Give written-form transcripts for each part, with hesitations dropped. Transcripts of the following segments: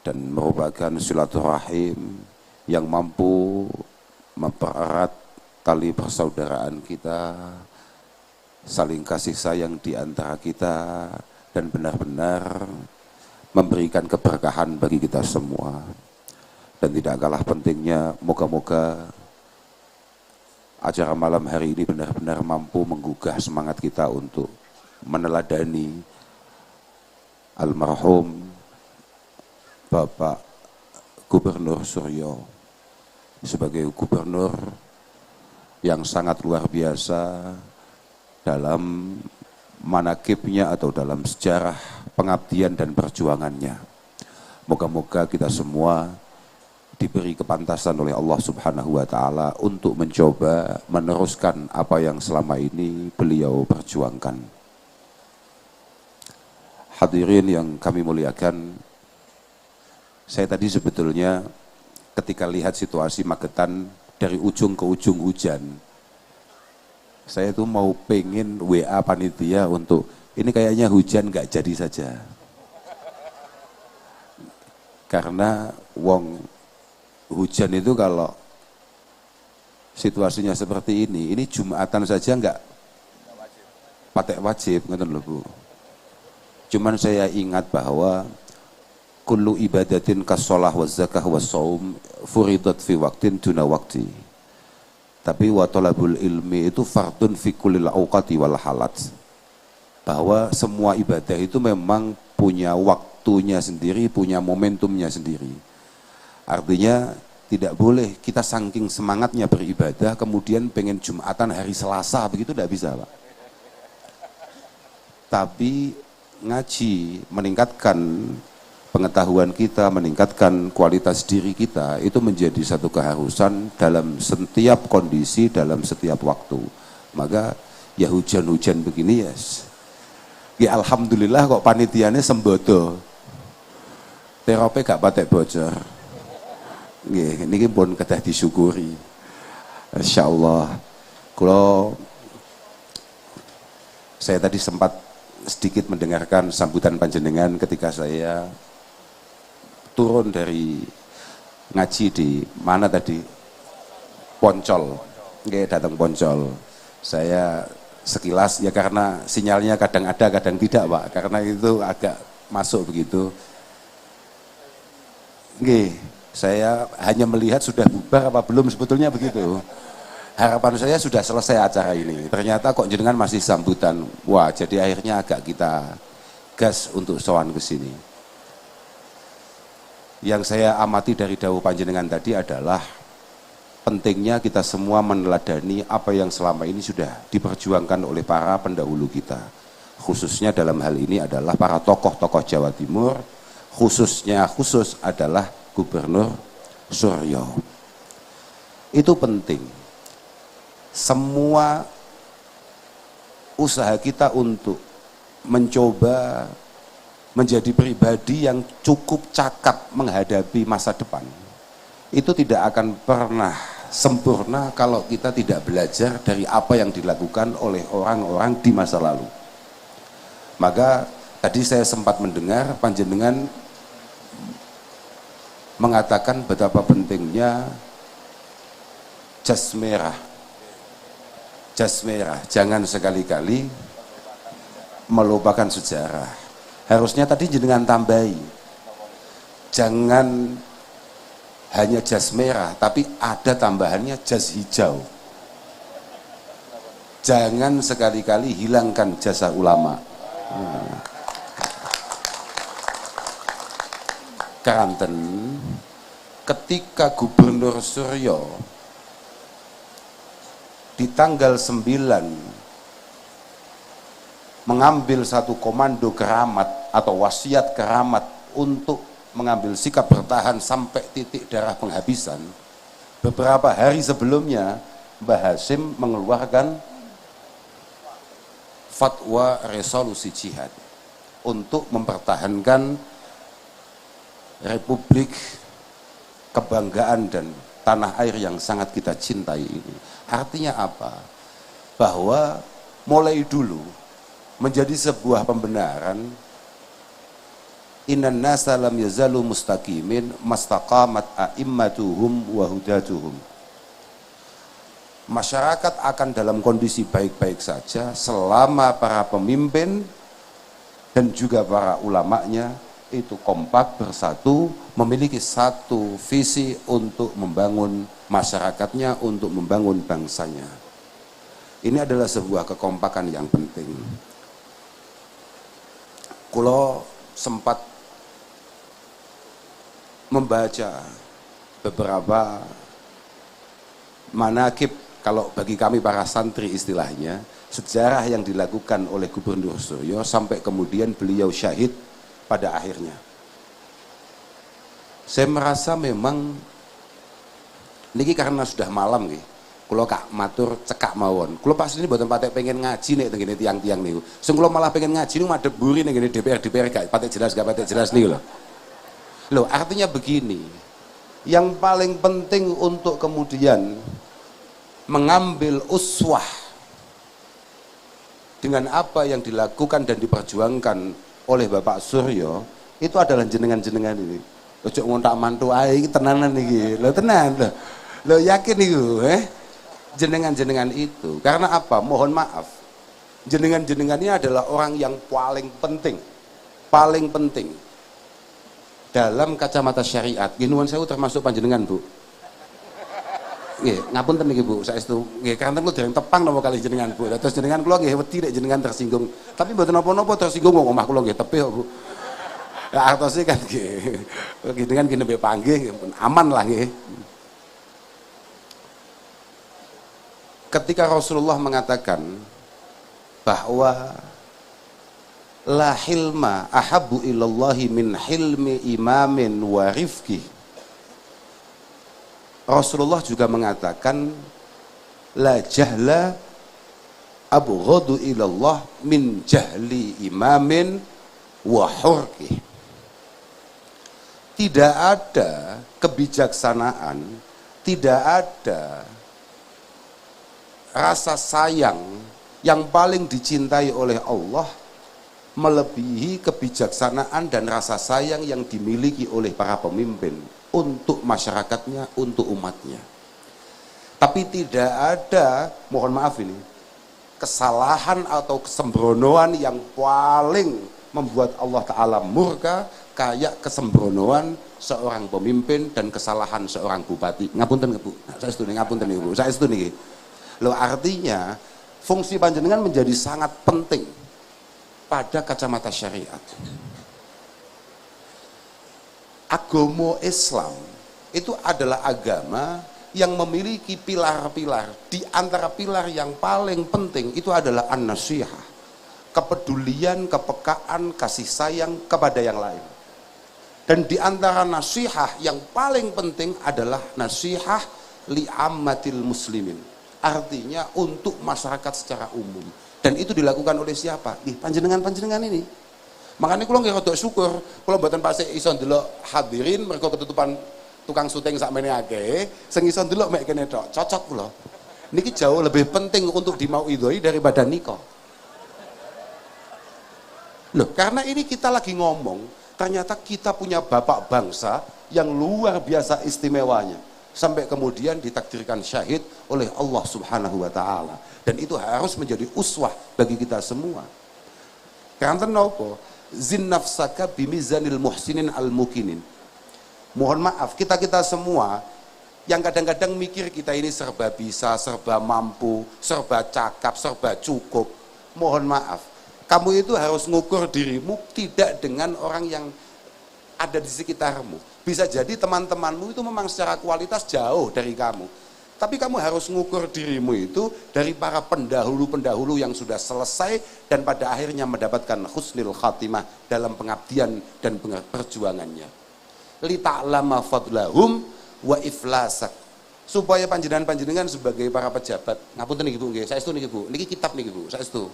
dan merupakan silaturahim yang mampu mempererat tali persaudaraan kita, saling kasih sayang di antara kita, dan benar-benar memberikan keberkahan bagi kita semua. Dan tidak kalah pentingnya, moga-moga acara malam hari ini benar-benar mampu menggugah semangat kita untuk meneladani almarhum Bapak Gubernur Suryo sebagai gubernur yang sangat luar biasa dalam manakibnya atau dalam sejarah pengabdian dan perjuangannya. Moga-moga kita semua diberi kepantasan oleh Allah Subhanahu wa Ta'ala untuk mencoba meneruskan apa yang selama ini beliau perjuangkan. Hadirin yang kami muliakan, saya tadi sebetulnya ketika lihat situasi Magetan dari ujung ke ujung hujan, saya tuh mau pengen WA panitia untuk ini kayaknya hujan gak jadi saja. Karena hujan itu kalau situasinya seperti ini Jumatan saja enggak patek wajib, ngerti lho Bu. Cuman saya ingat bahwa kullu ibadatin kasholah wa zakah wa saum furidat fi waqtin duna waqti. Tapi wa talabul ilmi itu fardun fi kullil awqati wal halat. Bahwa semua ibadah itu memang punya waktunya sendiri, punya momentumnya sendiri. Artinya tidak boleh kita saking semangatnya beribadah kemudian pengen Jumatan hari Selasa, begitu tidak bisa Pak. Tapi ngaji meningkatkan pengetahuan kita, meningkatkan kualitas diri kita, itu menjadi satu keharusan dalam setiap kondisi, dalam setiap waktu. Maka ya hujan-hujan begini ya alhamdulillah kok panitianya sembodo. Terope gak patek bocor. Nggih, niki pun kedah disyukuri. Insyaallah. Kalau saya tadi sempat sedikit mendengarkan sambutan panjenengan ketika saya turun dari ngaji di mana tadi? Poncol. Nggih, datang Poncol. Saya sekilas ya karena sinyalnya kadang ada kadang tidak Pak, karena itu agak masuk begitu. Nggih, saya hanya melihat sudah bubar apa belum sebetulnya begitu. Harapan saya sudah selesai acara ini. Ternyata kok jenengan masih sambutan. Wah, jadi akhirnya agak kita gas untuk sowan ke sini. Yang saya amati dari dawuh panjenengan tadi adalah pentingnya kita semua meneladani apa yang selama ini sudah diperjuangkan oleh para pendahulu kita. Khususnya dalam hal ini adalah para tokoh-tokoh Jawa Timur, khusus adalah Gubernur Suryo. Itu penting. Semua usaha kita untuk mencoba menjadi pribadi yang cukup cakap menghadapi masa depan itu tidak akan pernah sempurna kalau kita tidak belajar dari apa yang dilakukan oleh orang-orang di masa lalu. Maka tadi saya sempat mendengar panjenengan mengatakan betapa pentingnya jas merah. Jas merah, jangan sekali-kali melupakan sejarah. Harusnya tadi jenengan tambahi, jangan hanya jas merah, tapi ada tambahannya jas hijau. Jangan sekali-kali hilangkan jasa ulama. Keranten, ketika Gubernur Suryo di tanggal 9 mengambil satu komando keramat atau wasiat keramat untuk mengambil sikap bertahan sampai titik darah penghabisan, beberapa hari sebelumnya Mbah Hasyim mengeluarkan fatwa resolusi jihad untuk mempertahankan republik kebanggaan dan tanah air yang sangat kita cintai ini. Artinya apa? Bahwa mulai dulu menjadi sebuah pembenaran Innan nasa lam yazalu mustaqimin mastaqamat a'immatuhum wa hudatuhum. Masyarakat akan dalam kondisi baik-baik saja selama para pemimpin dan juga para ulamanya itu kompak bersatu, memiliki satu visi untuk membangun masyarakatnya, untuk membangun bangsanya. Ini adalah sebuah kekompakan yang penting. Kulo sempat membaca beberapa manakib, kalau bagi kami para santri istilahnya, sejarah yang dilakukan oleh Gubernur Suryo sampai kemudian beliau syahid pada akhirnya. Saya merasa memang niki karena sudah malam nggih. Kula kak matur cekak mawon. Kula pas ini mboten patek pengen ngaji nek teng ngene tiang-tiang niku. Sing kula malah pengen ngaji niku madhep buri ning ngene DPR gak patek jelas niku lho. Loh, artinya begini. Yang paling penting untuk kemudian mengambil uswah dengan apa yang dilakukan dan diperjuangkan oleh Bapak Suryo itu adalah jenengan-jenengan ini. Ojo ngontak mantu ae iki tenanan iki. Lho tenan lho. Lho yakin niku, jenengan-jenengan itu. Karena apa? Mohon maaf. Jenengan-jenengan ini adalah orang yang paling penting. Paling penting dalam kacamata syariat. Ginuan saya termasuk panjenengan, Bu. Nggih, ngapunten niki Bu, saestu nggih kanten kula dereng tepang napa kali jenengan Bu. Terus jenengan kula nggih wedi nek jenengan tersinggung. Tapi mboten napa-napa tersinggung wong omah kula nggih tepih kok Bu. Ya artose kan nggih. Jenengan ki nembe panggih aman lah nggih. Ketika Rasulullah mengatakan bahwa la hilma ahabbu ilallahi min hilmi imamin wa rifqi, Rasulullah juga mengatakan la jahla abghadu ilallah min jahli imamin wa hurqi. Tidak ada kebijaksanaan, tidak ada rasa sayang yang paling dicintai oleh Allah melebihi kebijaksanaan dan rasa sayang yang dimiliki oleh para pemimpin untuk masyarakatnya, untuk umatnya. Tapi tidak ada, mohon maaf ini, kesalahan atau kesembronoan yang paling membuat Allah Ta'ala murka kayak kesembronoan seorang pemimpin dan kesalahan seorang bupati. Ngapunten Bu, saya setuju ngapunten Bu, saya setuju. Loh artinya fungsi panjenengan menjadi sangat penting pada kacamata syariat. Agama Islam itu adalah agama yang memiliki pilar-pilar. Di antara pilar yang paling penting itu adalah an-nasihah, kepedulian, kepekaan, kasih sayang kepada yang lain. Dan di antara nasihat yang paling penting adalah nasihat li'ammatil muslimin, artinya untuk masyarakat secara umum. Dan itu dilakukan oleh siapa? Panjenengan-panjenengan ini. Makanya kula nggih rada syukur, kula mboten pasik iso ndelok hadirin mergo ketutupan tukang syuting sakmene akeh, sing iso ndelok mek kene tok. Cocok kula. Niki jauh lebih penting untuk dimauidhoi daripada nikah. Loh, karena ini kita lagi ngomong, ternyata kita punya bapak bangsa yang luar biasa istimewanya. Sampai kemudian ditakdirkan syahid oleh Allah Subhanahu wa Ta'ala. Dan itu harus menjadi uswah bagi kita semua. Karena kenapa? Zin nafsaka bimizanil muhsinin al-mukinin. Mohon maaf, kita semua yang kadang-kadang mikir kita ini serba bisa, serba mampu, serba cakap, serba cukup. Mohon maaf, kamu itu harus ngukur dirimu tidak dengan orang yang ada di sekitarmu. Bisa jadi teman-temanmu itu memang secara kualitas jauh dari kamu. Tapi kamu harus ngukur dirimu itu dari para pendahulu-pendahulu yang sudah selesai dan pada akhirnya mendapatkan husnul khatimah dalam pengabdian dan perjuangannya. Li ta'lama fadlahum wa iflasak. Supaya panjenengan-panjenengan sebagai para pejabat, ngapunten niki Bu nggih, saestu niki Bu. Niki kitab niki Bu, saestu.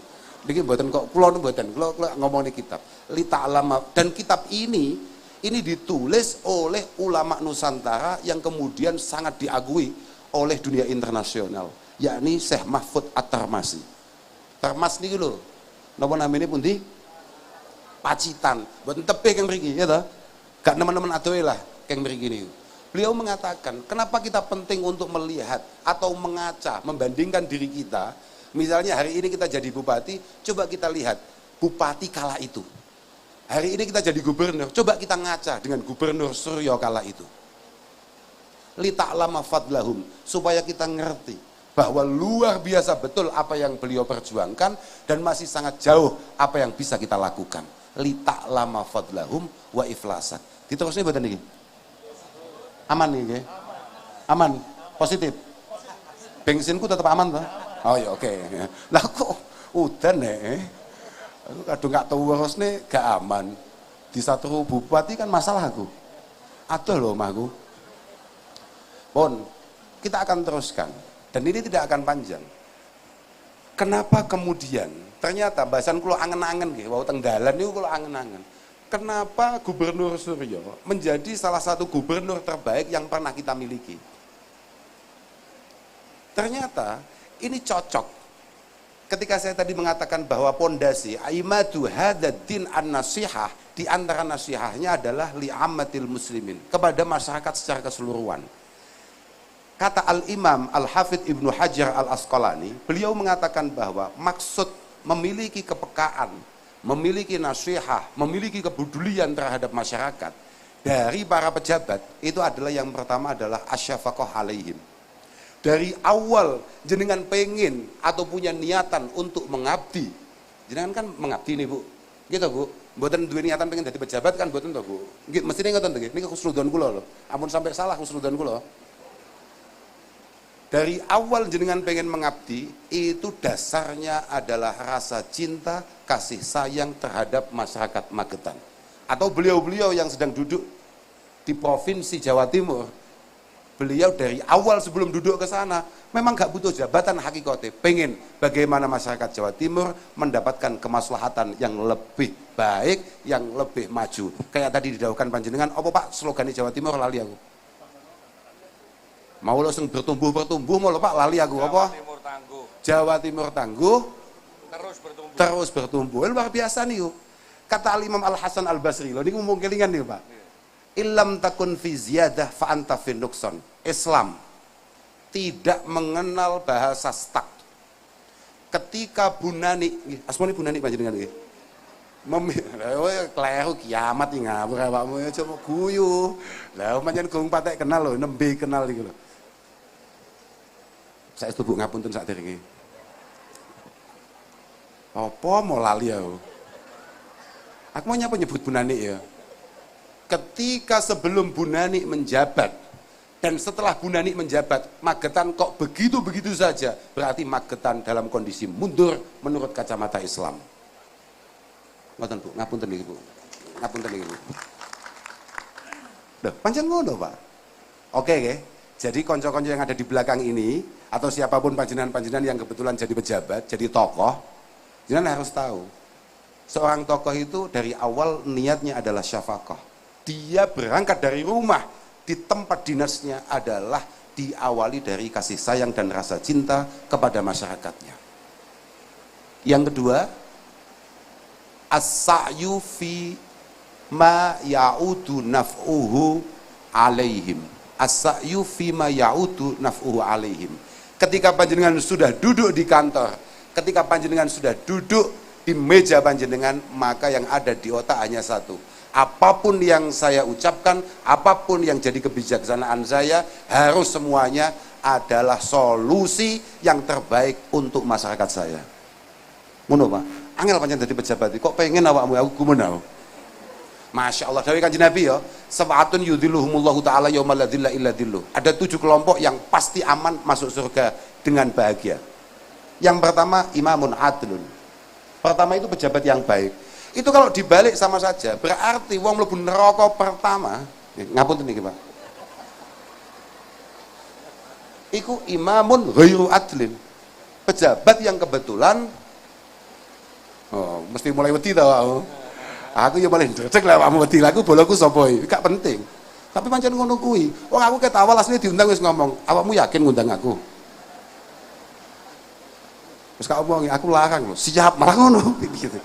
Niki mboten kok kula mboten, kula ngomong niki kitab. Li ta'lama, dan kitab ini ditulis oleh ulama Nusantara yang kemudian sangat diakui oleh dunia internasional, yakni Syekh Mahfud At-Tarmasi. Tarmas niki lho. Napa namanya pundi? Pacitan, mboten tebih keng mriki ya toh. Gak nemen-nemen adoe lah keng mriki niku. Beliau mengatakan, kenapa kita penting untuk melihat atau mengaca, membandingkan diri kita. Misalnya hari ini kita jadi bupati, coba kita lihat bupati kala itu. Hari ini kita jadi gubernur, coba kita ngaca dengan gubernur Suryo kala itu. Li ta'lama fadlahum, supaya kita ngerti bahwa luar biasa betul apa yang beliau perjuangkan dan masih sangat jauh apa yang bisa kita lakukan. Li ta'lama fadlahum wa iflasak. Diterusnya mboten niki? Aman nih, nggih? Aman, positif. Bensinku tetap aman toh? Oh ya oke. Lah kok udan aku kadung gak tahu terus nih gak aman. Di satu bupati kan masalah aku. Ada loh omahku. Pon, kita akan teruskan dan ini tidak akan panjang. Kenapa kemudian ternyata bahasan kulo angen-angen nggih, wau tenggalan niku kulo angen-angen. Kenapa Gubernur Suryo menjadi salah satu gubernur terbaik yang pernah kita miliki? Ternyata ini cocok. Ketika saya tadi mengatakan bahwa pondasi aimatu hadaddin an-nasihah, di antara nasihahnya adalah li'ammatil muslimin, kepada masyarakat secara keseluruhan. Kata Al-Imam Al-Hafidh Ibnu Hajar Al-Asqalani, beliau mengatakan bahwa maksud memiliki kepekaan, memiliki nasihat, memiliki kepedulian terhadap masyarakat dari para pejabat itu adalah yang pertama adalah asyafaqah alaihim. Dari awal jenengan pengen atau punya niatan untuk mengabdi, jenengan kan mengabdi nih Bu, gitu Bu, mboten duwe niatan pengen jadi pejabat kan mboten toh Bu, nggih mestine ngoten to nggih, niki khusnudon kula lho, ampun sampai salah khusnudon kula. Dari awal jenengan pengen mengabdi, itu dasarnya adalah rasa cinta, kasih sayang terhadap masyarakat Magetan. Atau beliau-beliau yang sedang duduk di Provinsi Jawa Timur, beliau dari awal sebelum duduk ke sana, memang gak butuh jabatan hakikatnya, pengen bagaimana masyarakat Jawa Timur mendapatkan kemaslahatan yang lebih baik, yang lebih maju. Kayak tadi didawuhkan panjenengan, apa Pak slogannya Jawa Timur lali aku? Mau langsung bertumbuh mau Pak lali aku apa? Timur tangguh. Jawa Timur tangguh Terus Terus bertumbuh. bertumbuh. Luar biasa nih yuk. Kata Al-Imam Al-Hasan Al-Basri loh, ini ngomong kelingan nih Pak. Illam takun fi ziyadah fa anta fi nukson. Islam tidak mengenal bahasa stuck. Ketika Bunani, asmane Bunani panjenengan nggih. Kleru kiamat iki ngawur awakmu ya cuma guyu. Lah pancen gong patek kenal lho, nembe kenal iki lho. Saya setuju ngapunten sakderenge. Apa mau lali aku? Aku mau nyapa nyebut Bunani ya. Ketika sebelum Bunani menjabat dan setelah Bunani menjabat, Magetan kok begitu-begitu saja, berarti Magetan dalam kondisi mundur menurut kacamata Islam. Ngoten Bu, ngapunten niki Bu. Ngapunten niki Bu. Loh, pancen ngono Pak. Oke nggih. Jadi konco-konco yang ada di belakang ini atau siapapun panjenengan-panjenengan yang kebetulan jadi pejabat, jadi tokoh, jenengan harus tahu. Seorang tokoh itu dari awal niatnya adalah syafaqah. Dia berangkat dari rumah, di tempat dinasnya adalah diawali dari kasih sayang dan rasa cinta kepada masyarakatnya. Yang kedua, as-sa'yu fi ma ya'udu naf'uhu alaihim. As-sa'yu fi ma ya'udu naf'uhu alaihim. Ketika panjenengan sudah duduk di kantor, ketika panjenengan sudah duduk di meja panjenengan, maka yang ada di otak hanya satu. Apapun yang saya ucapkan, apapun yang jadi kebijaksanaan saya, harus semuanya adalah solusi yang terbaik untuk masyarakat saya. Ngono Pak. Angel pancen dadi pejabat, kok pengen awakmu aku gumenau. Masya Allah, dawuh Kanjeng Nabi ya, sab'atun yudhilluhumullahu ta'ala yaumal la dhilla illa dhilluh. Ada 7 kelompok yang pasti aman masuk surga dengan bahagia. Yang pertama, imamun adlun. Pertama itu pejabat yang baik. Itu kalau dibalik sama saja, berarti wong mlebu neraka pertama, ngapunten niki Pak. Iku imamun ghairu adlin. Pejabat yang kebetulan mesti mulai wedi ta aku. Aku ya malah ndrecek lah awakmu wedi. Lah aku bolaku sapa iki? Gak penting. Tapi pancen ngono kuwi. Wong aku ket awal asline diundang wis ngomong, "Awakmu yakin ngundang aku?" Terus kak omong, aku larang loh, siap malah ngono gitu.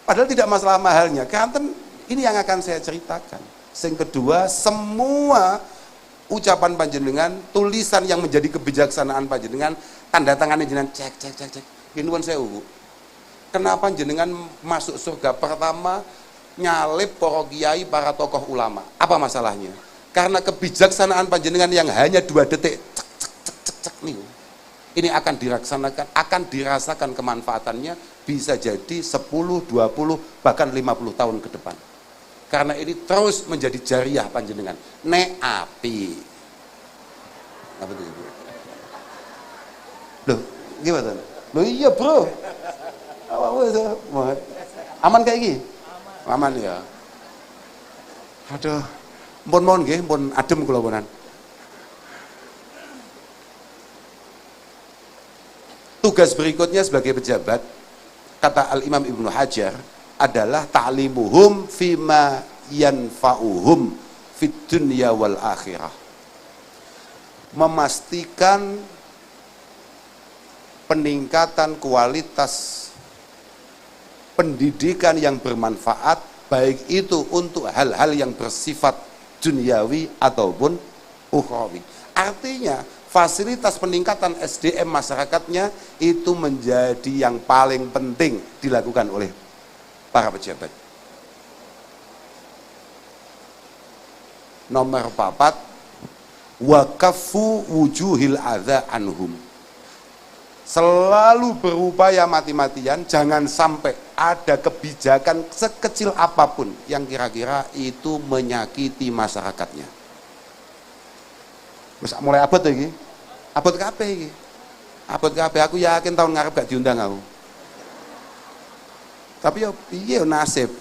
Padahal tidak masalah mahalnya. Kanten ini yang akan saya ceritakan. Yang kedua, semua ucapan panjenengan, tulisan yang menjadi kebijaksanaan panjenengan, tanda tangannya jenengan cek. Nuwun sewu. Kenapa jenengan masuk surga pertama nyalip para kiai, para tokoh ulama? Apa masalahnya? Karena kebijaksanaan panjenengan yang hanya 2 detik cek nih. Ini akan dilaksanakan, akan dirasakan kemanfaatannya bisa jadi 10, 20, bahkan 50 tahun ke depan. Karena ini terus menjadi jariah panjenengan. Nek api. Apa itu? Loh, gimana? Loh iya bro. Aman kayak gini? Aman ya. Aduh, mohon nggih, mohon adem kula ponan. Tugas berikutnya sebagai pejabat, kata Al-Imam Ibnu Hajar, adalah ta'limuhum fima yanfa'uhum fid dunya wal akhirah. Memastikan peningkatan kualitas pendidikan yang bermanfaat, baik itu untuk hal-hal yang bersifat duniawi ataupun ukhrawi. Artinya fasilitas peningkatan SDM masyarakatnya itu menjadi yang paling penting dilakukan oleh para pejabat. Nomor 4, waqafu wujuhil adza anhum. Selalu berupaya mati-matian jangan sampai ada kebijakan sekecil apapun yang kira-kira itu menyakiti masyarakatnya. Wis mulai abot iki. Abot kabeh iki. Abot kabeh, aku yakin tahun ngarep gak diundang aku. Tapi ya piye nasib.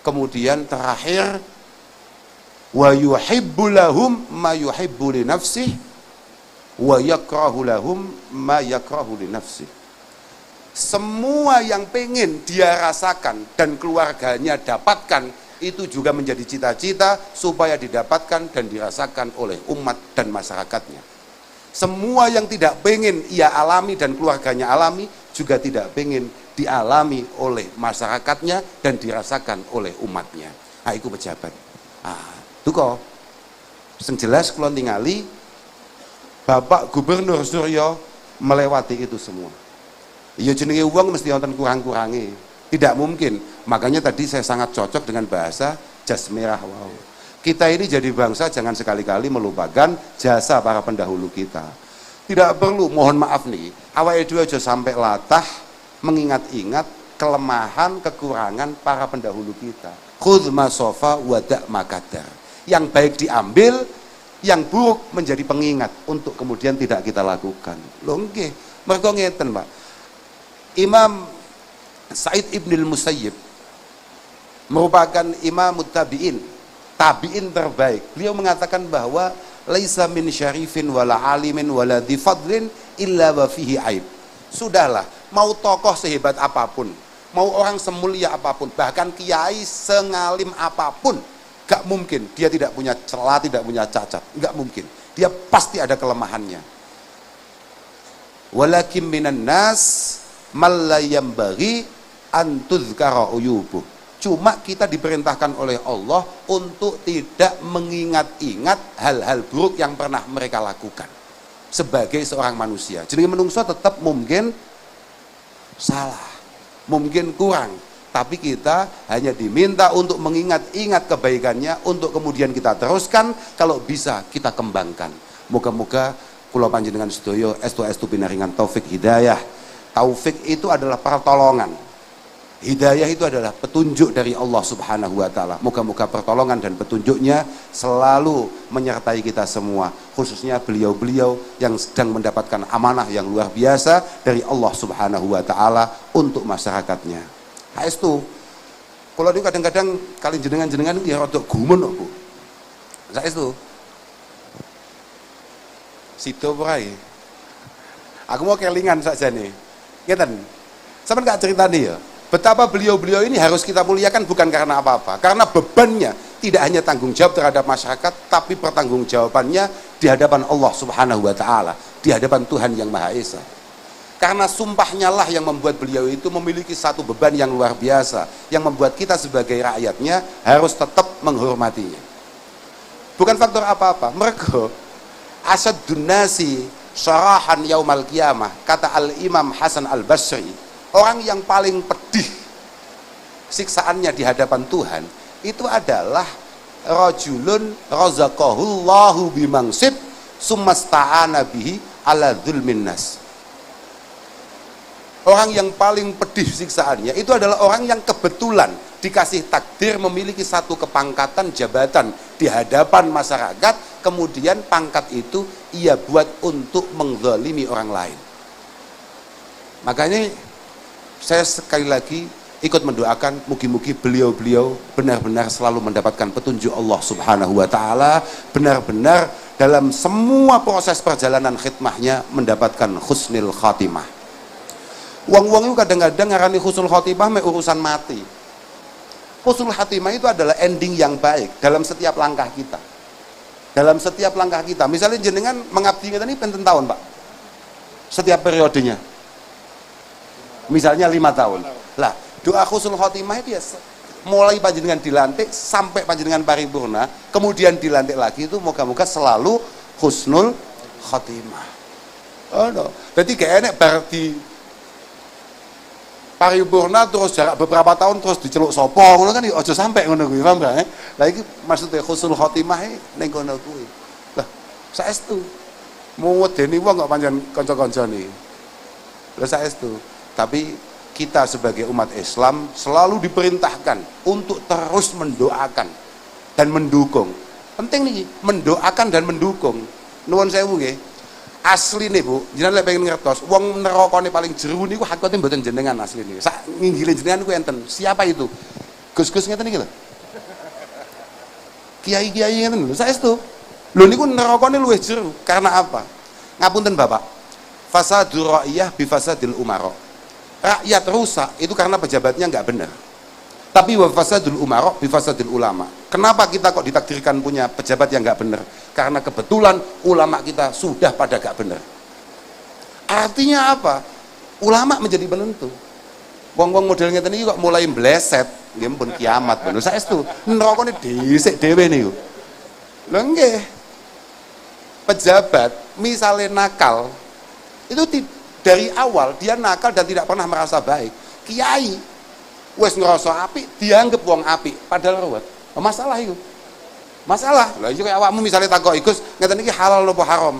Kemudian terakhir, wa yuhibbu lahum ma yuhibbu li nafsihi wa yakrahu lahum ma yakrahu li nafsihi. Semua yang pengen dia rasakan dan keluarganya dapatkan itu juga menjadi cita-cita supaya didapatkan dan dirasakan oleh umat dan masyarakatnya. Semua yang tidak pengen ia alami dan keluarganya alami juga tidak pengen dialami oleh masyarakatnya dan dirasakan oleh umatnya. Nah, itu pejabat. Itu kok. Yang jelas kalau tingali Bapak Gubernur Suryo melewati itu semua. Ya jenenge uang mesti wonten kurang-kurangi. Tidak mungkin. Makanya tadi saya sangat cocok dengan bahasa jas merah. Wow. Kita ini jadi bangsa jangan sekali-kali melupakan jasa para pendahulu kita. Tidak perlu, mohon maaf nih, awake dhewe aja sampai latah mengingat-ingat kelemahan, kekurangan para pendahulu kita. Khudz ma sofa wada' makadar. Yang baik diambil, yang buruk menjadi pengingat untuk kemudian tidak kita lakukan. Lho nggih, mergo ngeten, Pak. Imam Sa'id Ibnul Musayyib merupakan imam tabi'in, tabi'in terbaik. Beliau mengatakan bahwa laisa min syarifin wala alimin wala difadlin illa wa fihi aib. Sudahlah, mau tokoh sehebat apapun, mau orang semulia apapun, bahkan kiai sengalim apapun, gak mungkin dia tidak punya celah, tidak punya cacat, gak mungkin. Dia pasti ada kelemahannya. Walakin minan nas malayam bagi antuzkara uyubuh. Cuma kita diperintahkan oleh Allah untuk tidak mengingat-ingat hal-hal buruk yang pernah mereka lakukan sebagai seorang manusia. Jadi menungso tetap mungkin salah, mungkin kurang, tapi kita hanya diminta untuk mengingat-ingat kebaikannya untuk kemudian kita teruskan, kalau bisa kita kembangkan. Moga-moga kula panjenengan sedaya estu pinaringan taufik hidayah. Taufik itu adalah pertolongan. Hidayah itu adalah petunjuk dari Allah Subhanahu wa taala. Moga-moga pertolongan dan petunjuknya selalu menyertai kita semua, khususnya beliau-beliau yang sedang mendapatkan amanah yang luar biasa dari Allah Subhanahu wa taala untuk masyarakatnya. Saestu kula niku kadang-kadang kali jenengan-jenengan ya rada gumun kok, Bu. Saestu. Sido wae. Aku mau kelingan saja nih. Ngeten. Sampeyan gak ceritani ya. Betapa beliau-beliau ini harus kita muliakan bukan karena apa-apa, karena bebannya tidak hanya tanggung jawab terhadap masyarakat, tapi pertanggungjawabannya di hadapan Allah Subhanahu wa taala, di hadapan Tuhan yang Maha Esa. Karena sumpahnya lah yang membuat beliau itu memiliki satu beban yang luar biasa, yang membuat kita sebagai rakyatnya harus tetap menghormatinya. Bukan faktor apa-apa. Mergo asaddun nasi syarahan yaumal qiyamah, kata Al-Imam Hasan Al-Basri, orang yang paling pedih siksaannya di hadapan Tuhan itu adalah rajulun razaqahullahu bimangsib summasta'ana bihi ala dzulmin nas. Orang yang paling pedih siksaannya itu adalah orang yang kebetulan dikasih takdir memiliki satu kepangkatan jabatan di hadapan masyarakat, kemudian pangkat itu ia buat untuk menzalimi orang lain. Makanya saya sekali lagi ikut mendoakan mugi-mugi beliau-beliau benar-benar selalu mendapatkan petunjuk Allah Subhanahu wa taala, benar-benar dalam semua proses perjalanan khidmahnya mendapatkan husnul khatimah. Wong-wong itu kadang-kadang ngarani husnul khotimah me urusan mati. Husnul khotimah itu adalah ending yang baik dalam setiap langkah kita. Dalam setiap langkah kita. Misalnya jenengan mengabdi ngeten iki pinten tahun, Pak? Setiap periodenya. Misalnya 5 tahun. Lah, doa husnul khotimah itu ya mulai panjenengan dilantik sampai panjenengan paripurna, kemudian dilantik lagi itu moga-moga selalu husnul khotimah. Oh no. Berarti gak enak bar di paripurna terus jarak beberapa tahun terus diceluk sopo ngono kan aja sampai ngono kuwi, paham gak? Lah iki maksudnya husnul khotimah ning kono kuwi. Lah saestu mau wedeni wong kok pancen kanca-kancane. Lah saestu. Tapi kita sebagai umat Islam selalu diperintahkan untuk terus mendoakan dan mendukung. Penting nih, mendoakan dan mendukung. Nuwun sewu nggih. Asli nih Bu, jenengan lek pengen ngertos, wong nerakane paling jero niku hakikate mboten jenengan asli nih. Sak nginggile jenengan niku enten. Siapa itu? Gus-gus ngeten iki lho. Kiai-kiai ngeten lho, saestu. Lho niku nerakane luwih jero. Karena apa? Ngapunten Bapak. Fasadur ra'iyah bi fasadil umara. Rakyat rusak itu karena pejabatnya enggak benar. Tapi wa fasadul umara bi fasadil ulama. Kenapa kita kok ditakdirkan punya pejabat yang enggak benar? Karena kebetulan ulama kita sudah pada gak benar. Artinya apa? Ulama menjadi penentu. Wong-wong model ngeten iki kok mulai mbleset, nggih pun kiamat bener. Saestu nerakane dhisik dhewe niku. Lho nggih. Pejabat misalnya nakal, itu dari awal dia nakal dan tidak pernah merasa baik. Kiai wis ngerasa apik, dianggap wong apik, padahal ruwet. Masalah itu. Masalah. Lah iki awakmu misalnya takok Gus, ngeten iki halal apa haram?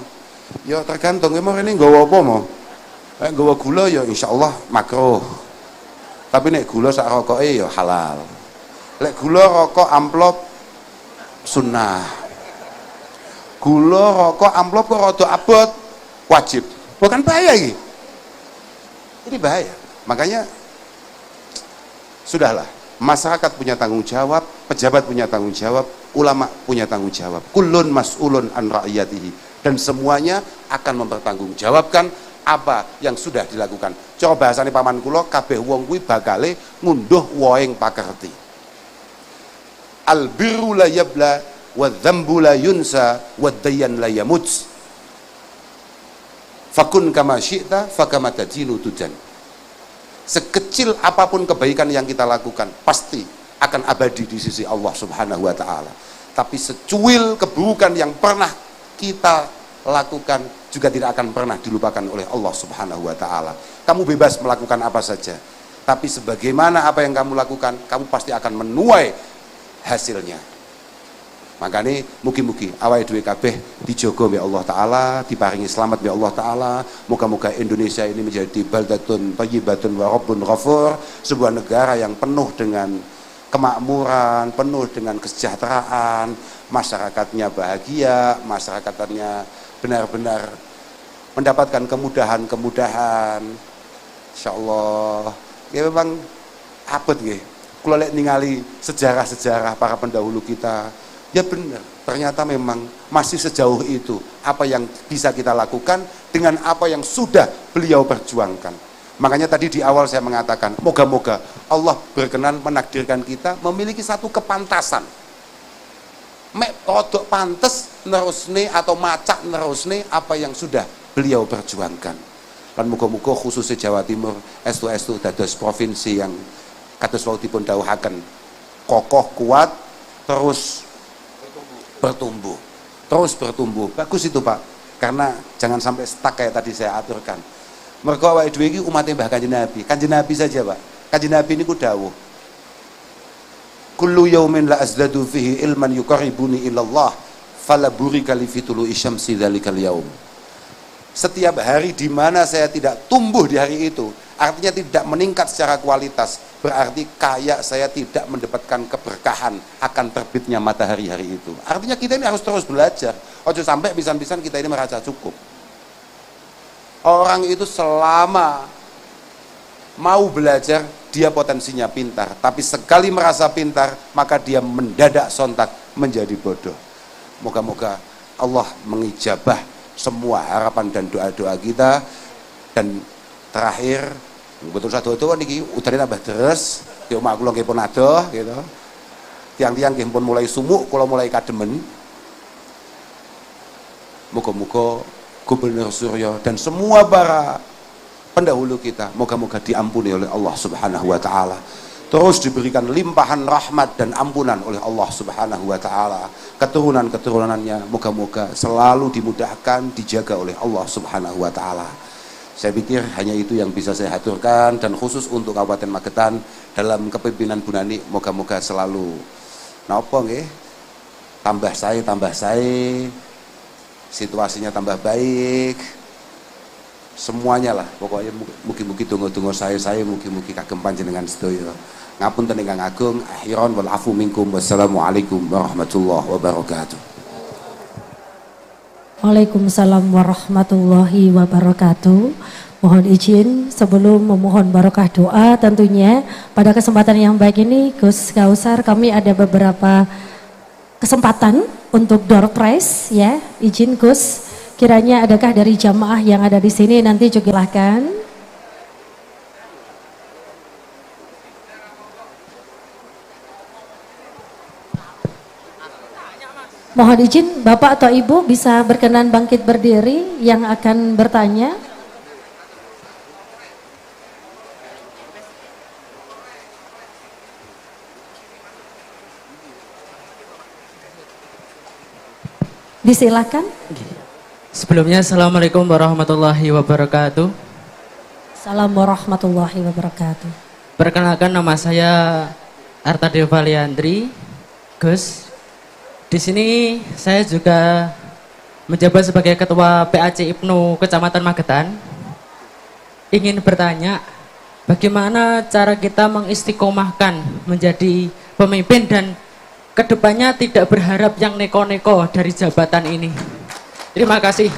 Ya tergantung emang ini nggawa apa mau. Nek nggawa gula ya insyaallah makruh. Tapi nek gula sak rokoke ya halal. Lek gula rokok amplop sunnah. Gula rokok amplop kok rada abot wajib. Bukan bahaya iki. Ini bahaya. Makanya sudahlah. Masyarakat punya tanggung jawab, pejabat punya tanggung jawab, ulama punya tanggung jawab. Kullun mas'ulun an ra'iyatihi. Dan semuanya akan mempertanggungjawabkan apa yang sudah dilakukan. Cara bahasane paman kula, kabeh wong kuwi bakale ngunduh wohing pakerti. Al birru la yabla wa dzambu la yunsa wa dayyan la yamut. Fakun kama syi'ta fakama tadinu tujan. Sekecil apapun kebaikan yang kita lakukan pasti akan abadi di sisi Allah Subhanahu wa taala. Tapi secuil keburukan yang pernah kita lakukan juga tidak akan pernah dilupakan oleh Allah Subhanahu wa taala. Kamu bebas melakukan apa saja, tapi sebagaimana apa yang kamu lakukan, kamu pasti akan menuai hasilnya. Makanya mugi-mugi awake dhewe kabeh dijogo oleh Allah taala, diparingi selamat oleh Allah taala. Moga-moga Indonesia ini menjadi baldatun thayyibatun wa rabbun ghafur, sebuah negara yang penuh dengan kemakmuran, penuh dengan kesejahteraan, masyarakatnya bahagia, masyarakatnya benar-benar mendapatkan kemudahan-kemudahan. Insyaallah. Ya memang abot nggih. Kula lek ningali sejarah-sejarah para pendahulu kita, ya benar, ternyata memang masih sejauh itu apa yang bisa kita lakukan dengan apa yang sudah beliau perjuangkan. Makanya tadi di awal saya mengatakan, moga-moga Allah berkenan menakdirkan kita memiliki satu kepantasan. Mek rodok pantes nerusne atau macak nerusne apa yang sudah beliau perjuangkan. Lan muga-muga khususnya Jawa Timur estu dados provinsi yang kados wau dipun dawuhaken kokoh kuat terus bertumbuh. Terus bertumbuh. Bagus itu, Pak. Karena jangan sampai stuck kayak tadi saya aturkan. Mergo awake dhewe iki umatnya Mbah Kanjeng Nabi. Kanjeng Nabi saja, Pak. Kanjeng Nabi niku dawuh. Kullu yaumin la azdadu fihi ilman yuqarribuni ilallah fala burika li fitulu'i syamsi dzalikal yaum. Setiap hari di mana saya tidak tumbuh di hari itu, artinya tidak meningkat secara kualitas, berarti kayak saya tidak mendapatkan keberkahan akan terbitnya matahari hari itu. Artinya kita ini harus terus belajar. Ojo sampai pisan-pisan kita ini merasa cukup. Orang itu selama mau belajar, dia potensinya pintar. Tapi sekali merasa pintar, maka dia mendadak sontak menjadi bodoh. Moga-moga Allah mengijabah semua harapan dan doa-doa kita. Dan terakhir, betul satu itu niki udane tambah deres, di omah kula nggih pun adoh gitu. Tiang-tiang nggih pun mulai sumuk, kula mulai kademen. Moga-moga Gubernur Suryo dan semua para pendahulu kita moga-moga diampuni oleh Allah Subhanahu wa taala. Terus diberikan limpahan rahmat dan ampunan oleh Allah Subhanahu wa taala. Keturunan-keturunannya moga-moga selalu dimudahkan, dijaga oleh Allah Subhanahu wa taala. Saya pikir hanya itu yang bisa saya haturkan, dan khusus untuk Kabupaten Magetan dalam kepemimpinan Bu Nani moga-moga selalu napa nggih tambah saya situasinya tambah baik, semuanya lah pokoknya. Mugi-mugi donga-donga saya mugi-mugi kagem panjenengan sedaya. Ngapunten ingkang agung, akhiran wal afu minkum. Wassalamualaikum warahmatullahi wabarakatuh. Waalaikumsalam warahmatullahi wabarakatuh. Mohon izin sebelum memohon barokah doa tentunya pada kesempatan yang baik ini Gus Kausar, kami ada beberapa kesempatan untuk door prize ya. Izin Gus, kiranya adakah dari jamaah yang ada di sini nanti juga silahkan. Mohon izin Bapak atau Ibu bisa berkenan bangkit berdiri yang akan bertanya. Disilakan. Sebelumnya Assalamualaikum warahmatullahi wabarakatuh. Assalamualaikum warahmatullahi wabarakatuh. Perkenalkan, nama saya Arta Deva Liandri. Gus, di sini saya juga menjabat sebagai Ketua PAC IPNU Kecamatan Magetan. Ingin bertanya, bagaimana cara kita mengistiqomahkan menjadi pemimpin dan kedepannya tidak berharap yang neko-neko dari jabatan ini. Terima kasih.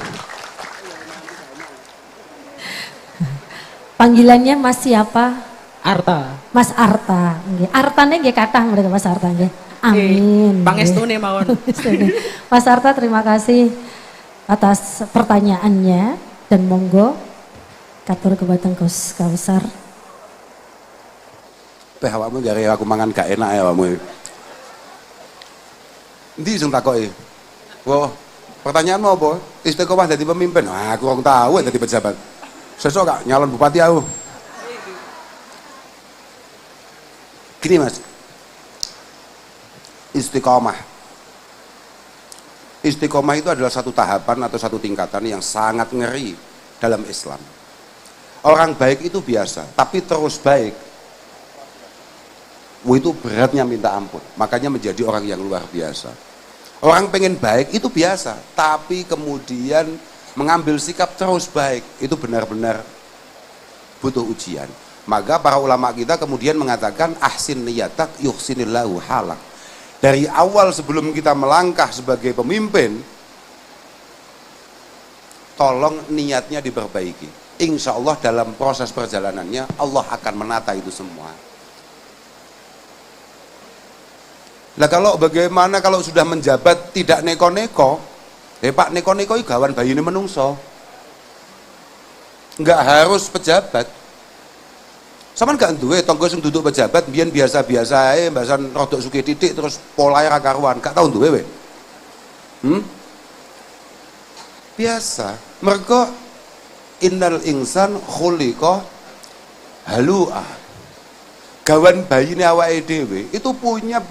Panggilannya Mas siapa? Arta. Mas Arta. Nggih. Artane nggih kathah mereka Mas Arta nggih. Amin. Pangestune mawon. Mas Arta, terima kasih atas pertanyaannya dan monggo katur kebatang Gus Kausar. Awakmu gare aku mangan gak enak ya awakmu. Endi sing takoki? Wah, pertanyaanmu apa? Istiqomah jadi pemimpin. Wah, aku kurang tahu jadi pejabat. Sesuk gak nyalon bupati aku. Gini Mas. Istiqomah. Istiqomah itu adalah satu tahapan atau satu tingkatan yang sangat ngeri dalam Islam. Orang baik itu biasa, tapi terus baik itu beratnya minta ampun. Makanya menjadi orang yang luar biasa. Orang pengen baik itu biasa, tapi kemudian mengambil sikap terus baik itu benar-benar butuh ujian. Maka para ulama kita kemudian mengatakan ahsin niyatak yuhsinillahu halak. Dari awal sebelum kita melangkah sebagai pemimpin, tolong niatnya diperbaiki. Insya Allah dalam proses perjalanannya Allah akan menata itu semua. Lah kalau bagaimana kalau sudah menjabat tidak neko-neko? Pak, neko-neko itu gawan bayi ini menungso. Enggak harus pejabat. Sama gak duwe tonggo sing duduk pejabat biyen biasa-biasa ae, mbasan rodok sugih titik terus polahe ra karuan. Gak tau duwe we. Biasa. Mergo innal insan khuliqa halu'a. Gawan bayi ini awake dhewe itu punya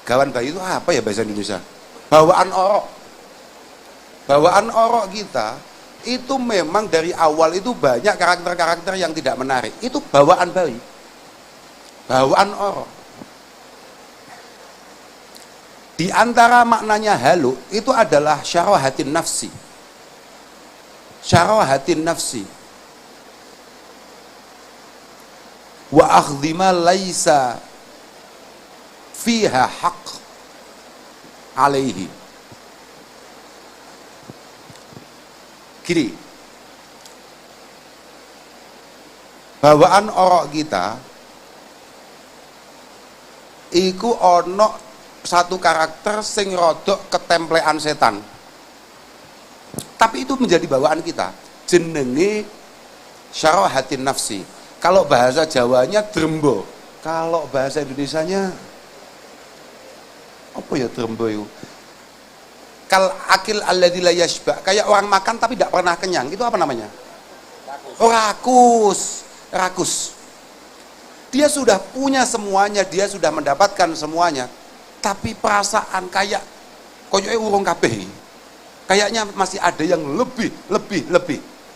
gawan bayi itu apa ya bahasa Indonesia? Bawaan orok. Bawaan orok kita itu memang dari awal itu banyak karakter-karakter yang tidak menarik. Itu bawaan bayi. Bawaan orok. Di antara maknanya halu itu adalah syarahatin nafsi. Syarahatin nafsi. Wa akhdhi ma laisa fiha haqq alaihi. Gini, bawaan orok kita iku ono satu karakter sing rodok ketemplean setan, tapi itu menjadi bawaan kita, jenenge syarahatin nafsi. Kalau bahasa Jawanya drembo, kalau bahasa Indonesianya apa ya drembo itu? Kal akil alladzi la yashba, kayak orang makan tapi tidak pernah kenyang, itu apa namanya? Rakus. Rakus. Dia sudah punya semuanya, dia sudah mendapatkan semuanya, tapi perasaan kayak koyoke urung kabeh. Kayaknya masih ada yang lebih.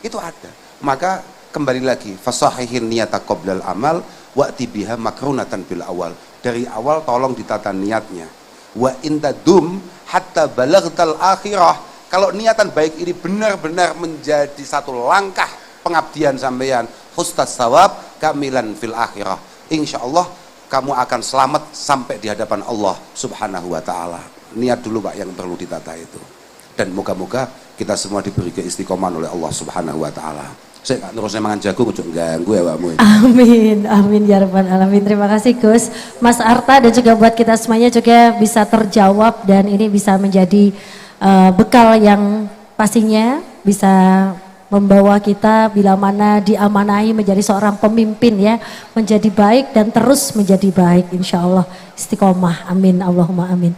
Itu ada. Maka kembali lagi, fasahihin niyata qoblal amal wa'ti biha makrunatan bil awal. Dari awal tolong ditata niatnya. Wa intadum hatta balaghtal akhirah. Kalau niatan baik ini benar-benar menjadi satu langkah pengabdian sampeyan, hustas sawab kamilan fil akhirah, insyaallah kamu akan selamat sampai di hadapan Allah subhanahu wa ta'ala. Niat dulu Pak yang perlu ditata itu, dan moga-moga kita semua diberi keistiqomahan oleh Allah subhanahu wa ta'ala. Saya nggak terus mangan jagung, ujuk ganggu ya Pakmu. Amin, amin ya rabbal alamin. Terima kasih Gus, Mas Arta, dan juga buat kita semuanya juga bisa terjawab dan ini bisa menjadi bekal yang pastinya bisa membawa kita bila mana diamanahi menjadi seorang pemimpin ya, menjadi baik dan terus menjadi baik, insya Allah istiqomah, amin, Allahumma amin.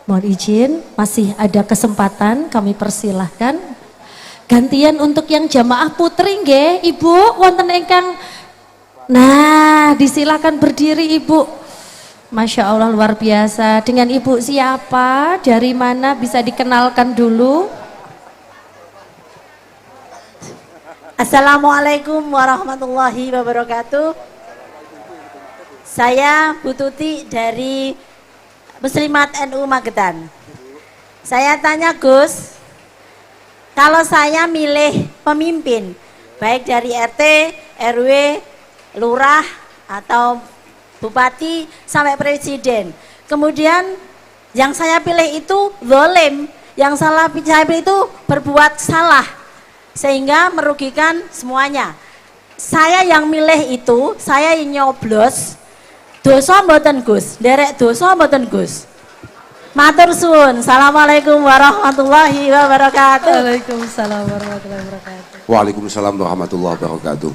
Mohon izin, masih ada kesempatan, kami persilahkan gantian untuk yang jamaah putri nggih, Ibu wonten ingkang, nah disilakan berdiri Ibu. Masya Allah luar biasa. Dengan Ibu siapa, dari mana, bisa dikenalkan dulu? Assalamualaikum warahmatullahi wabarakatuh. Saya Bu Tuti dari Muslimat NU Magetan. Saya tanya Gus, kalau saya milih pemimpin, baik dari RT, RW, lurah, atau bupati, sampai presiden. Kemudian yang saya pilih itu zalim, yang saya pilih itu berbuat salah, sehingga merugikan semuanya. Saya yang milih itu, saya yang nyoblos, dosa mboten Gus, derek dosa mboten Gus. Matur suwun. Assalamualaikum warahmatullahi wabarakatuh. Waalaikumsalam warahmatullahi wabarakatuh. Waalaikumsalam warahmatullahi wabarakatuh.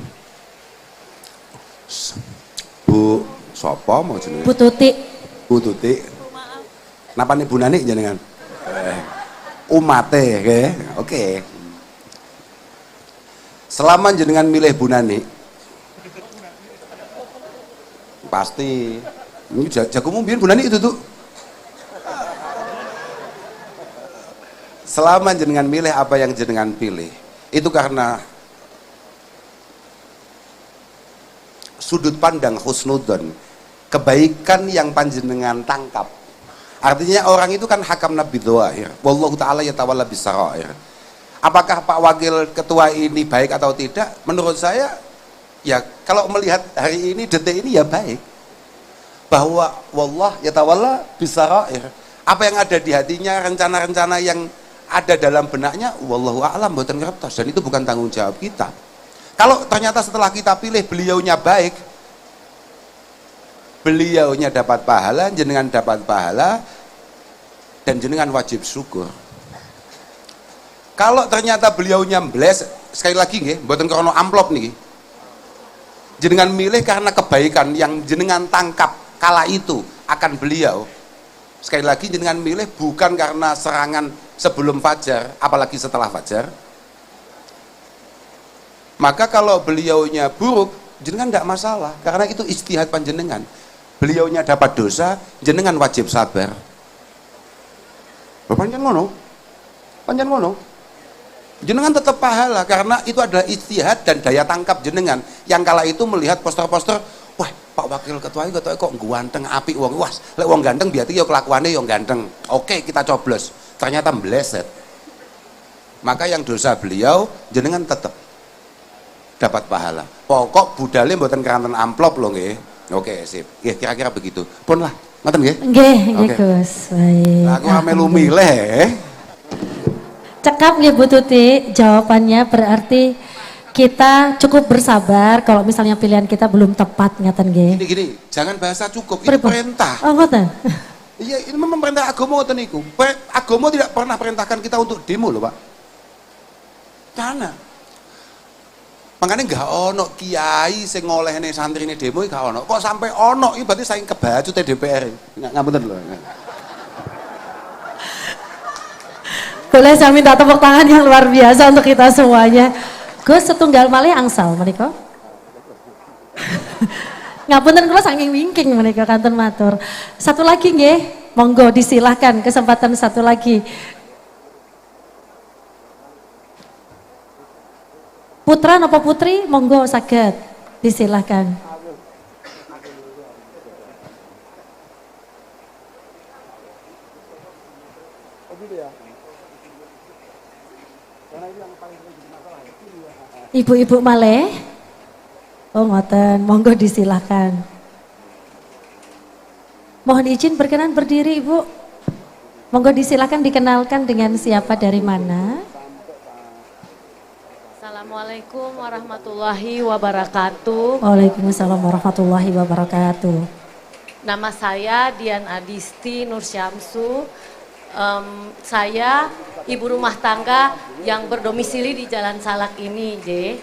Bu, sapa mau jenenge? Bu Tuti. Bu Tuti. Napa nih Bu Nani jenengan? Umate, oke. Selama jenengan milih Bu Nani, pasti ini jagomu biar Bu Nani itu tuh. Selama jenengan milih apa yang jenengan pilih, itu karena sudut pandang husnudon, kebaikan yang panjenengan tangkap. Artinya orang itu kan hakam nabi dzahir, wallahu taala yatawalla bisarair. Apakah Pak Wakil Ketua ini baik atau tidak? Menurut saya ya, kalau melihat hari ini, detik ini ya baik. Bahwa wallah yatawalla bisarair. Apa yang ada di hatinya, rencana-rencana yang ada dalam benaknya, wallahu a'lam, mboten ngertos, dan itu bukan tanggung jawab kita. Kalau ternyata setelah kita pilih beliaunya baik, beliaunya dapat pahala, jenengan dapat pahala, dan jenengan wajib syukur. Kalau ternyata beliaunya mbles, sekali lagi nggih, mboten krono amplop niki. Jenengan milih karena kebaikan yang jenengan tangkap kala itu akan beliau. Sekali lagi jenengan milih bukan karena serangan sebelum fajar, apalagi setelah fajar. Maka kalau beliaunya buruk, jenengan tidak masalah, karena itu ijtihad panjenengan. Beliaunya dapat dosa, jenengan wajib sabar. Panjang ngono, panjang ngono. Jenengan tetap pahala karena itu adalah ijtihad dan daya tangkap jenengan. Yang kala itu melihat poster-poster, wah Pak Wakil Ketua kok ganteng apik wong, wah lek wong ganteng berarti ya kelakuannya yang ganteng. Oke, kita coblos. Ternyata meleset. Maka yang dosa beliau jenengan tetap dapat pahala. Pokok budale mboten keranten amplop lho nggih. Oke, sip. Nggih, kira-kira begitu. Pun lah, ngoten nggih? Nggih, nggih Gus. Baik. Lah aku melu milih. Cekap nggih Bu Tuti, jawabannya berarti kita cukup bersabar kalau misalnya pilihan kita belum tepat ngaten nggih. Gini, jangan bahasa cukup, ini perintah. Oh, ngoten. Iya, ini memang perintah agama ngoten niku. Agama tidak pernah perintahkan kita untuk demo loh, Pak. Karena makanya nggak ono kiai sing ngolehne santrine demo gak ono. Kok sampai ono, ini berarti saking kebacut DPR. Ngapunten lho. Boleh saya minta tepuk tangan yang luar biasa untuk kita semuanya. Gus setunggal malih angsal menika. Ngapunten kula saking wingking menika kanten matur. Satu lagi nggih, monggo disilahkan kesempatan satu lagi. Putra napa putri, monggo saged disilahkan. Ibu-ibu malih. Oh ngoten, monggo disilahkan. Mohon izin berkenan berdiri Ibu. Monggo disilahkan dikenalkan dengan siapa dari mana. Assalamualaikum warahmatullahi wabarakatuh. Waalaikumsalam warahmatullahi wabarakatuh. Nama saya Dian Adisti Nur Syamsu. Saya ibu rumah tangga yang berdomisili di Jalan Salak ini, J.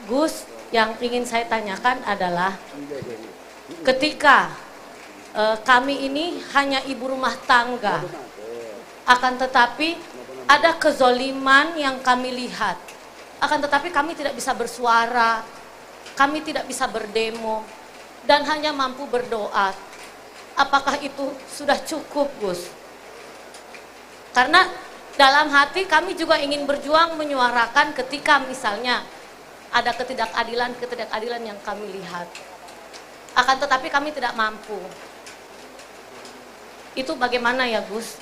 Gus, yang ingin saya tanyakan adalah ketika kami ini hanya ibu rumah tangga, akan tetapi ada kezoliman yang kami lihat, akan tetapi kami tidak bisa bersuara, kami tidak bisa berdemo, dan hanya mampu berdoa. Apakah itu sudah cukup, Gus? Karena dalam hati kami juga ingin berjuang menyuarakan ketika misalnya ada ketidakadilan yang kami lihat. Akan tetapi kami tidak mampu. Itu bagaimana ya, Gus?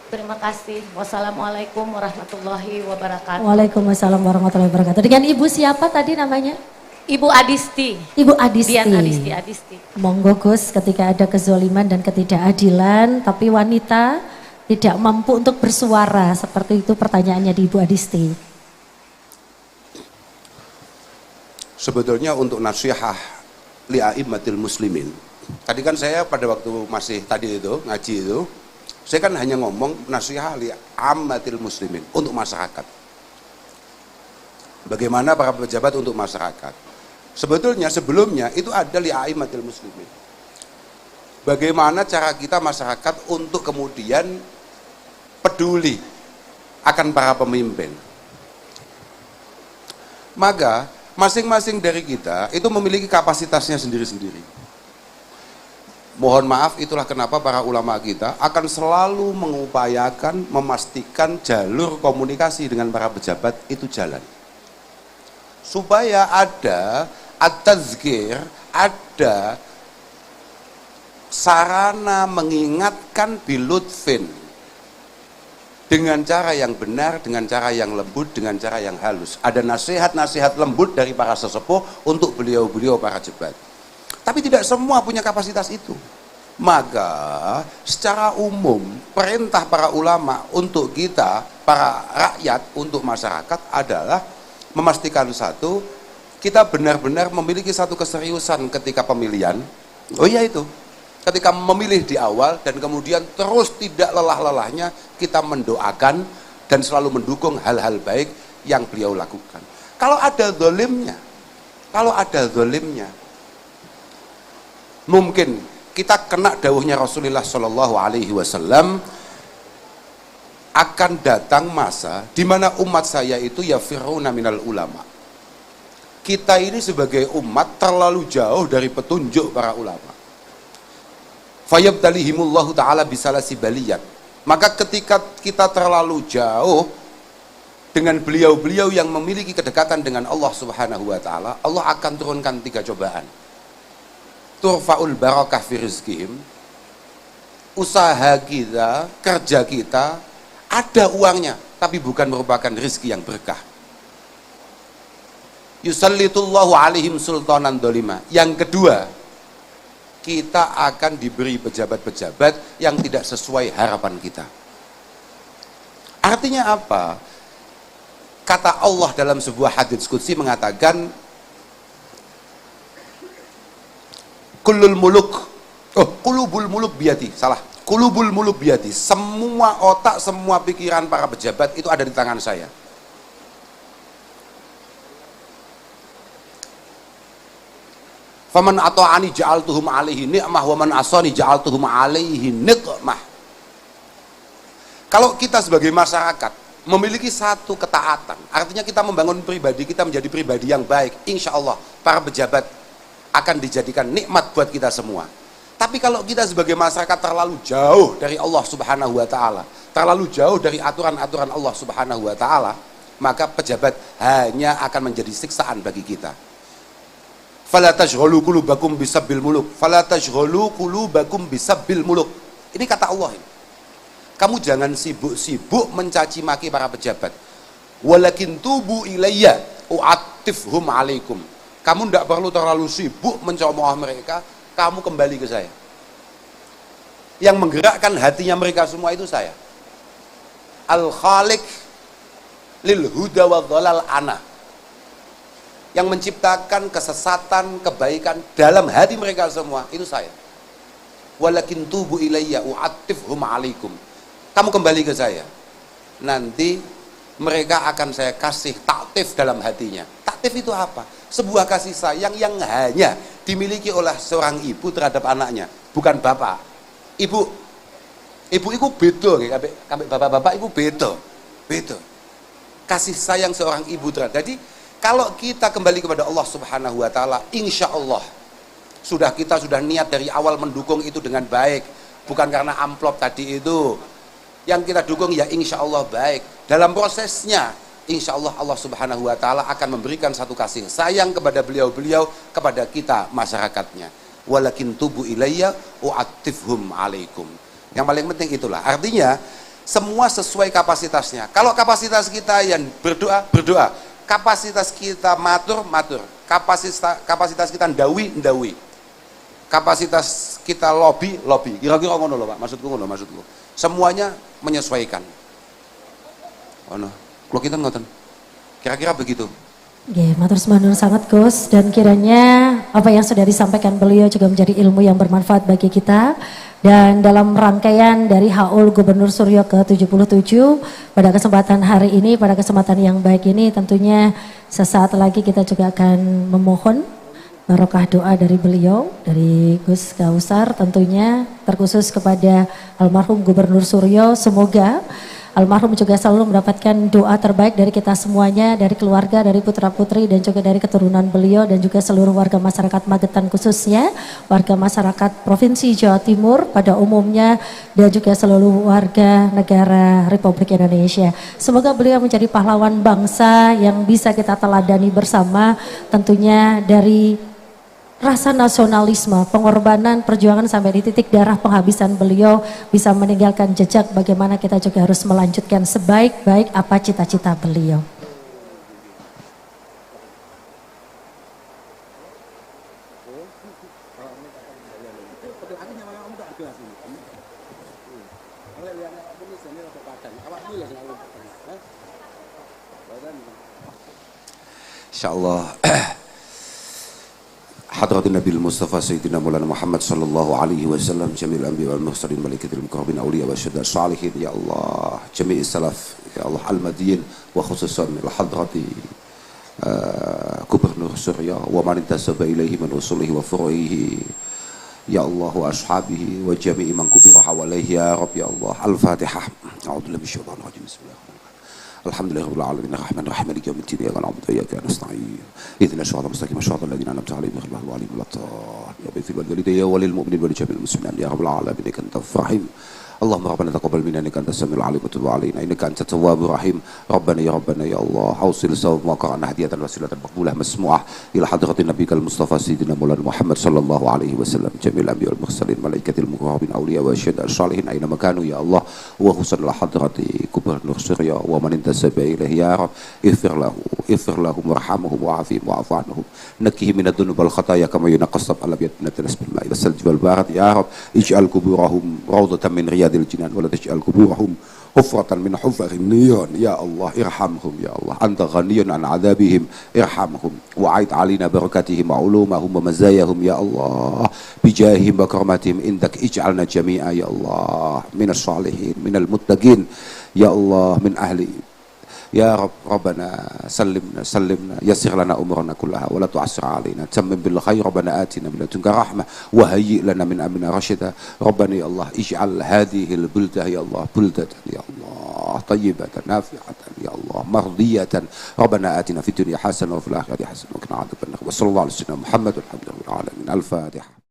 Terima kasih. Wassalamualaikum warahmatullahi wabarakatuh. Waalaikumsalam warahmatullahi wabarakatuh. Dengan Ibu siapa tadi namanya? Ibu Adisti. Ibu Adisti. Dian Adisti. Monggo Gus, ketika ada kezoliman dan ketidakadilan, tapi wanita tidak mampu untuk bersuara, seperti itu pertanyaannya di Ibu Adisti. Sebetulnya untuk nasihat li'a'immatil muslimin. Tadi kan saya pada waktu masih tadi itu, ngaji itu, saya kan hanya ngomong nasihat li'a'immatil muslimin, untuk masyarakat. Bagaimana para pejabat untuk masyarakat. Sebetulnya sebelumnya itu ada li'a'immatil muslimin. Bagaimana cara kita masyarakat untuk kemudian peduli akan para pemimpin. Maka masing-masing dari kita itu memiliki kapasitasnya sendiri-sendiri. Mohon maaf, itulah kenapa para ulama kita akan selalu mengupayakan memastikan jalur komunikasi dengan para pejabat itu jalan. Supaya ada at-tazkir, ada sarana mengingatkan bilutfin dengan cara yang benar, dengan cara yang lembut, dengan cara yang halus. Ada nasihat-nasihat lembut dari para sesepuh untuk beliau-beliau para pejabat. Tapi tidak semua punya kapasitas itu. Maka secara umum perintah para ulama untuk kita, para rakyat, untuk masyarakat adalah memastikan satu, kita benar-benar memiliki satu keseriusan ketika pemilihan. Oh iya itu, ketika memilih di awal dan kemudian terus tidak lelah-lelahnya kita mendoakan dan selalu mendukung hal-hal baik yang beliau lakukan. Kalau ada zalimnya, mungkin kita kena dawuhnya Rasulullah Shallallahu Alaihi Wasallam, akan datang masa di mana umat saya itu yafiruna minal ulama. Kita ini sebagai umat terlalu jauh dari petunjuk para ulama. Fayabtalihimullahu ta'ala bisalasi baliyat. Maka ketika kita terlalu jauh dengan beliau-beliau yang memiliki kedekatan dengan Allah Subhanahu wa ta'ala, Allah akan turunkan 3 cobaan. Turfa'ul barakah fi rizqihim. Usaha kita, kerja kita ada uangnya, tapi bukan merupakan rezeki yang berkah. Yusallitullahu alaihim sultanan dolima. Yang kedua, kita akan diberi pejabat-pejabat yang tidak sesuai harapan kita. Artinya apa? Kata Allah dalam sebuah hadits qudsi mengatakan, Kullul muluk, kulubul muluk biyati, salah. Kulubul muluk biyati, semua otak, semua pikiran para pejabat itu ada di tangan saya. Faman ata'ani ja'altuhum alaihi ni'mah wa man asani ja'altuhum alaihi niqmah. Kalau kita sebagai masyarakat memiliki satu ketaatan, artinya kita membangun pribadi kita menjadi pribadi yang baik, insya Allah para pejabat akan dijadikan nikmat buat kita semua. Tapi kalau kita sebagai masyarakat terlalu jauh dari Allah Subhanahu wa ta'ala, terlalu jauh dari aturan-aturan Allah Subhanahu wa ta'ala, maka pejabat hanya akan menjadi siksaan bagi kita. Fala tashghalu qulubakum bisabbil muluk, fala tashghalu qulubakum bisabbil muluk. Ini kata Allah ini. Kamu jangan sibuk-sibuk mencaci maki para pejabat. Walakin tubu ilayya u'attifhum alaikum. Kamu tidak perlu terlalu sibuk mencemooh mereka, kamu kembali ke saya. Yang menggerakkan hatinya mereka semua itu saya. Al-Khaliq lil huda wa dhalal ana. Yang menciptakan kesesatan, kebaikan dalam hati mereka semua itu saya. Walakin tubu ilayya u'attifhum alaikum. Kamu kembali ke saya. Nanti mereka akan saya kasih ta'tif dalam hatinya. Ta'tif itu apa? Sebuah kasih sayang yang hanya dimiliki oleh seorang ibu terhadap anaknya, bukan bapak. Ibu itu beda, kabeh bapak-bapak itu beda. Kasih sayang seorang ibu terhadap. Jadi kalau kita kembali kepada Allah Subhanahu wa ta'ala, insya Allah kita sudah niat dari awal mendukung itu dengan baik, bukan karena amplop tadi itu. Yang kita dukung ya insya Allah baik. Dalam prosesnya insya Allah Allah Subhanahu wa ta'ala akan memberikan satu kasih sayang kepada beliau-beliau, kepada kita masyarakatnya. Walakin tubu ilayya u'attifhum alaikum. Yang paling penting itulah. Artinya semua sesuai kapasitasnya. Kalau kapasitas kita yang berdoa, kapasitas kita matur, kapasitas kita ndawi. Kapasitas kita lobby. Kira-kira ngono lho Pak, maksudku. Semuanya menyesuaikan. Ono. Kalau kita ngoten, kira-kira begitu. Oke, matur nuwun sangat Gus, dan kiranya apa yang sudah disampaikan beliau juga menjadi ilmu yang bermanfaat bagi kita. Dan dalam rangkaian dari Haul Gubernur Suryo ke-77 pada kesempatan hari ini, pada kesempatan yang baik ini, tentunya sesaat lagi kita juga akan memohon barokah doa dari beliau, dari Gus Kausar, tentunya terkhusus kepada almarhum Gubernur Suryo. Semoga almarhum juga selalu mendapatkan doa terbaik dari kita semuanya, dari keluarga, dari putra-putri, dan juga dari keturunan beliau, dan juga seluruh warga masyarakat Magetan khususnya, warga masyarakat Provinsi Jawa Timur pada umumnya, dan juga seluruh warga negara Republik Indonesia. Semoga beliau menjadi pahlawan bangsa yang bisa kita teladani bersama, tentunya dari rasa nasionalisme, pengorbanan, perjuangan sampai di titik darah penghabisan beliau bisa meninggalkan jejak bagaimana kita juga harus melanjutkan sebaik-baik apa cita-cita beliau. Insyaallah. Hadratin Nabil Mustafa Sayyidina Maulana Muhammad sallallahu alaihi wasallam, jamil anbiya wal mursalin, malikatil muqarrabin, awliya wa syuhada salihin, ya Allah, jami' salaf, ya Allah, al-madiyin wa khususan al-hadrati Gubernur Suryo wa man intasaba ilaihi min usulihi wa furu'ihi, ya Allah, wa ashabihi wa jami'i man kubira hawalaihi, ya Rabbi, ya Allah. Al-Fatihah. أعوذ بالله من الشيطان الرجيم بسم الله الرحمن الرحيم الحمد لله رب العالمين الرحمن الرحيم مالك يوم الدين إياك نعبد وإياك نستعين اهدنا الصراط المستقيم صراط الذين أنعمت عليهم غير المغضوب عليهم ولا الضالين يا بيت الوالدين وللمؤمنين ولجميع المسلمين يا رب العالمين إنك أنت الرحيم اللهم ربنا تقبل منا انك انت السميع العليم وتب علينا انك انت التواب الرحيم ربنا يا الله اوصل سبب ما قرانا هديه وسيله مقبوله مسموعه الى حضره نبيك المصطفى سيدنا مولانا محمد صلى الله عليه وسلم جميع الانبياء والمرسلين ملائكه المقربين اولياء والشهداء الصالحين اينما كانوا يا الله وخصوصا على حضره كبرنور سوريا ومن انتسب اليه يا رب اغفر لهم وارحمهم وعافهم واعف عنهم نكهم من الذنوب والخطايا كما ينقى الصبح الابيض من الدنس بالماء والثلج والبرد يا رب اجعل قبورهم روضه من رياض الجنان ولا تجعل قبورهم حفرة من حفر النيران يا الله ارحمهم يا الله أنت غني عن عذابهم ارحمهم وعيد علينا بركاتهم وعلومهم ومزاياهم يا الله بجاههم وكراماتهم عندك اجعلنا جميعا يا الله من الصالحين من المتقين يا الله من أهل يا رب ربنا سلمنا يسر لنا أمورنا كلها ولا تعسر علينا تمم بالخير ربنا آتنا من لدنك رحمة وهيئ لنا من أمرنا رشدا ربنا يا الله اجعل هذه البلدة يا الله بلدة يا الله طيبة نافعة يا الله مرضية ربنا آتنا في الدنيا حسنة وفي الآخرة حسنة وقنا عذاب النار وصلى الله على سيدنا محمد والحمد لله رب العالمين الفاتحة.